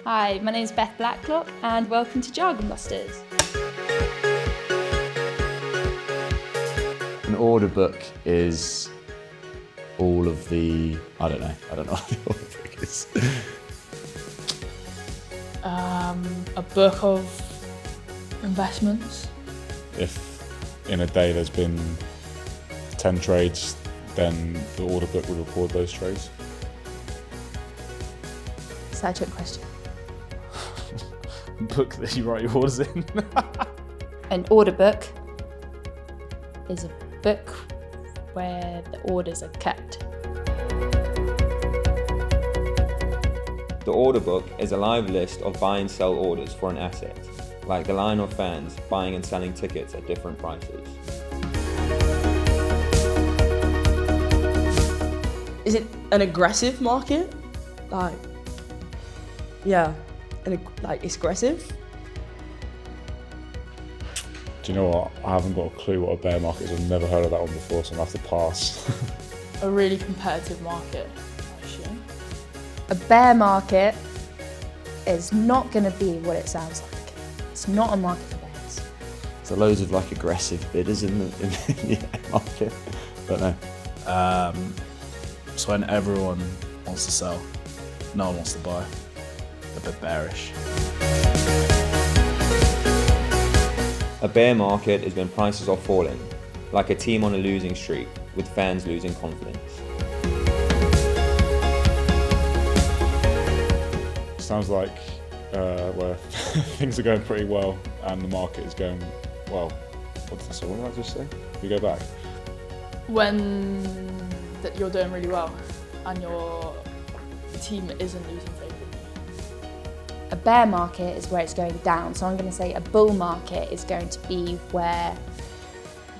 Hi, my name is Beth Blacklock and welcome to Jargon Busters. An order book is all of the, I don't know what the order book is. A book of investments. If in a day there's been 10 trades, then the order book would record those trades. Is that a trick question? Book that you write your orders in. An order book is a book where the orders are kept. The order book is a live list of buy and sell orders for an asset, like the line of fans buying and selling tickets at different prices. Is it an aggressive market? It's aggressive? Do you know what? I haven't got a clue what a bear market is. I've never heard of that one before, so I'm going to have to pass. A really competitive market, I assume. A bear market is not going to be what it sounds like. It's not a market for bears. So loads of aggressive bidders in the market. Don't know. So when everyone wants to sell, no one wants to buy. A bit bearish. A bear market is when prices are falling, like a team on a losing streak, with fans losing confidence. Sounds like where things are going pretty well and the market is going well. What did I just say? We go back. When you're doing really well and your team isn't losing favour. A bear market is where it's going down, so I'm going to say a bull market is going to be where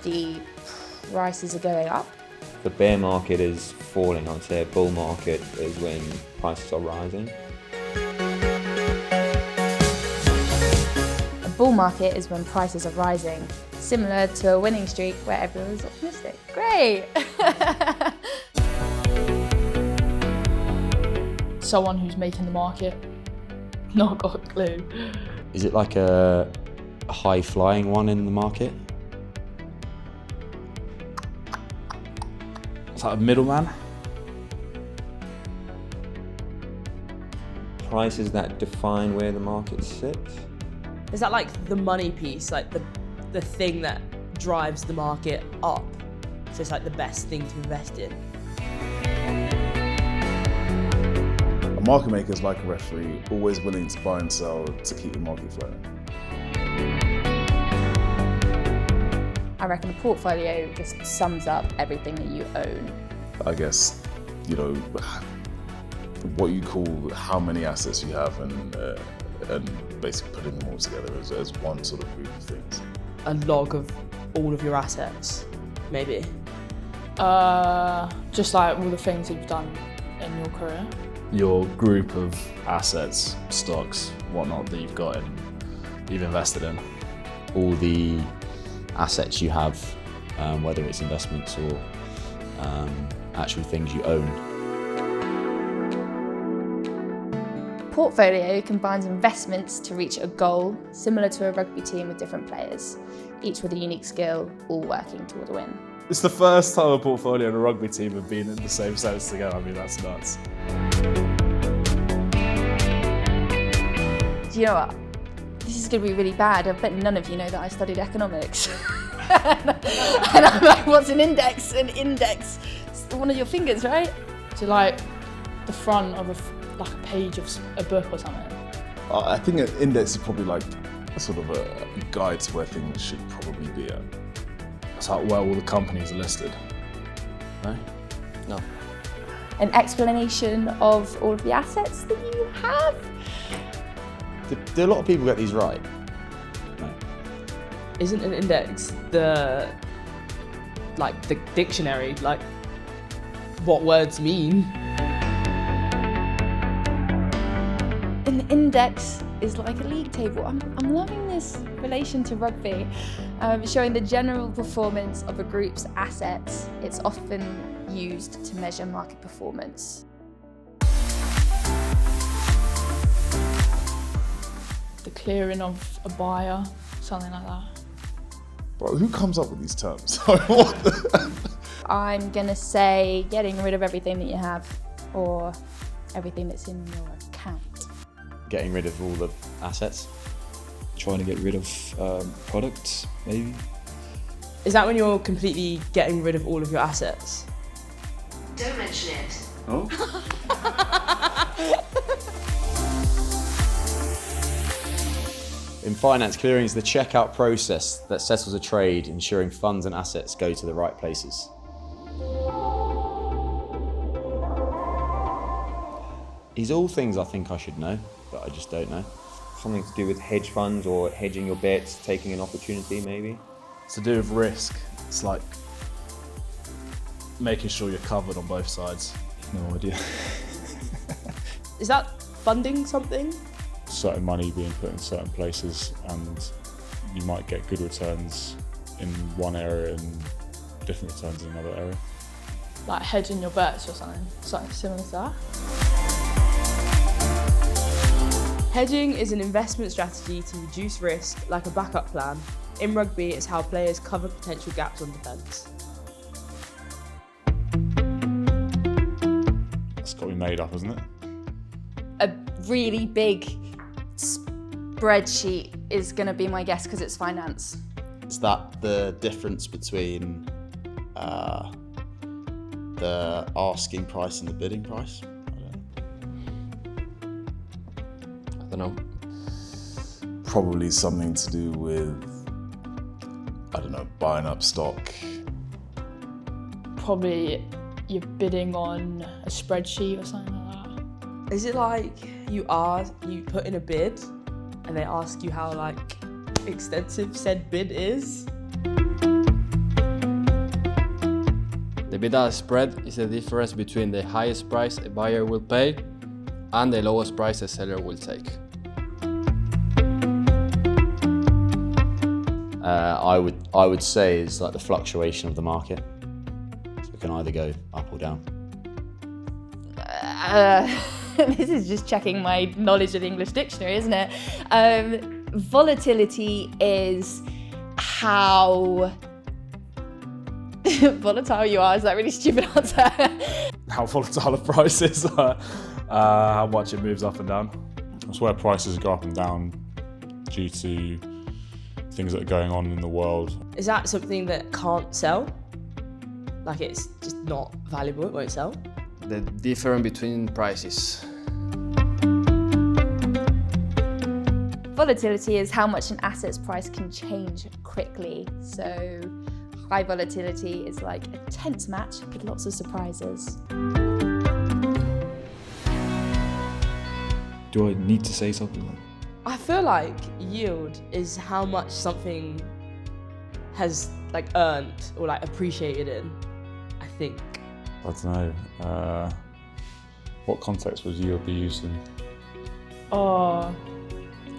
the prices are going up. The bear market is falling. I'd say a bull market is when prices are rising. A bull market is when prices are rising, similar to a winning streak where everyone's optimistic. Great! Someone who's making the market, not got a clue. Is it like a high-flying one in the market? It's like a middleman. Prices that define where the market sits. Is that like the money piece, like the thing that drives the market up? So it's like the best thing to invest in? A market maker is like a referee, always willing to buy and sell to keep the market flowing. I reckon a portfolio just sums up everything that you own. I guess, what you call how many assets you have and basically putting them all together as one sort of group of things. A log of all of your assets, maybe? Just like all the things you've done in your career. Your group of assets, stocks, whatnot that you've invested in. All the assets you have, whether it's investments or actual things you own. Portfolio combines investments to reach a goal, similar to a rugby team with different players, each with a unique skill, all working toward a win. It's the first time a portfolio and a rugby team have been in the same sentence together. I mean, that's nuts. Do you know what? This is going to be really bad. I bet none of you know that I studied economics. And I'm like, what's an index? An index, it's one of your fingers, right? So like the front of a page of a book or something. I think an index is probably like a sort of a guide to where things should probably be at. That's how well all the companies are listed. No? No. An explanation of all of the assets that you have. Do a lot of people get these right? No. Isn't an index the dictionary, like what words mean? An index is like a league table. I'm loving this relation to rugby, showing the general performance of a group's assets. It's often used to measure market performance. clearing of a buyer, something like that. Bro, who comes up with these terms? I'm gonna say getting rid of everything that you have, or everything that's in your account. Getting rid of all the assets. Trying to get rid of products, maybe. Is that when you're completely getting rid of all of your assets? Don't mention it. Oh? In finance, clearing is the checkout process that settles a trade, ensuring funds and assets go to the right places. These are all things I think I should know, but I just don't know. Something to do with hedge funds or hedging your bets, taking an opportunity maybe. It's to do with risk. It's like making sure you're covered on both sides. No idea. Is that funding something? Certain money being put in certain places, and you might get good returns in one area and different returns in another area. Like hedging your bets or something similar to that. Hedging is an investment strategy to reduce risk, like a backup plan. In rugby, it's how players cover potential gaps on defence. It's got to be made up, isn't it? A really big spreadsheet is gonna be my guess because it's finance. Is that the difference between the asking price and the bidding price? I don't know. Probably something to do with, I don't know, buying up stock. Probably you're bidding on a spreadsheet or something like that. Is it like you put in a bid and they ask you how like extensive said bid is? The bid-ask spread is the difference between the highest price a buyer will pay and the lowest price a seller will take. I would say it's like the fluctuation of the market. So it can either go up or down. This is just checking my knowledge of the English dictionary, isn't it? Volatility is how volatile you are. Is that a really stupid answer? How volatile a price is, how much it moves up and down. That's where prices go up and down due to things that are going on in the world. Is that something that can't sell? Like it's just not valuable, it won't sell? The difference between prices. Volatility is how much an asset's price can change quickly. So high volatility is like a tense match with lots of surprises. Do I need to say something? I feel like yield is how much something has like earned or like appreciated in, I think. I don't know. What context would yield be used in? Or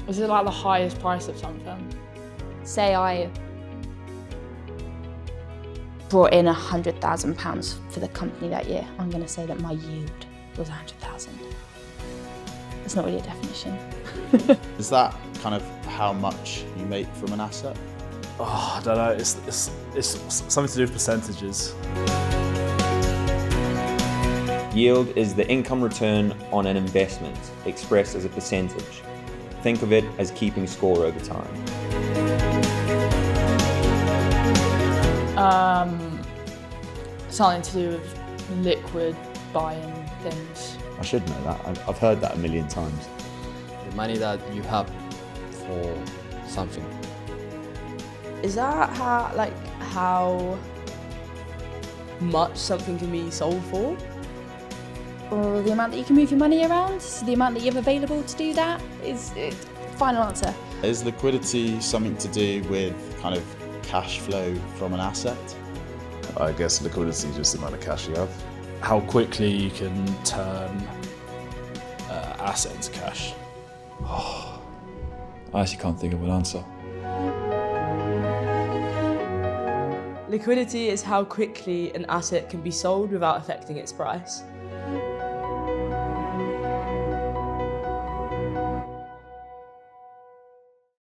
is it like the highest price of something? Say I brought in £100,000 for the company that year. I'm going to say that my yield was 100,000. It's not really a definition. Is that kind of how much you make from an asset? Oh, I don't know. It's something to do with percentages. Yield is the income return on an investment, expressed as a percentage. Think of it as keeping score over time. Something to do with liquid buying things. I should know that. I've heard that a million times. The money that you have for something. Is that how much something can be sold for? Or the amount that you can move your money around, so the amount that you have available to do that is final answer. Is liquidity something to do with kind of cash flow from an asset? I guess liquidity is just the amount of cash you have. How quickly you can turn asset into cash. I actually can't think of an answer. Liquidity is how quickly an asset can be sold without affecting its price.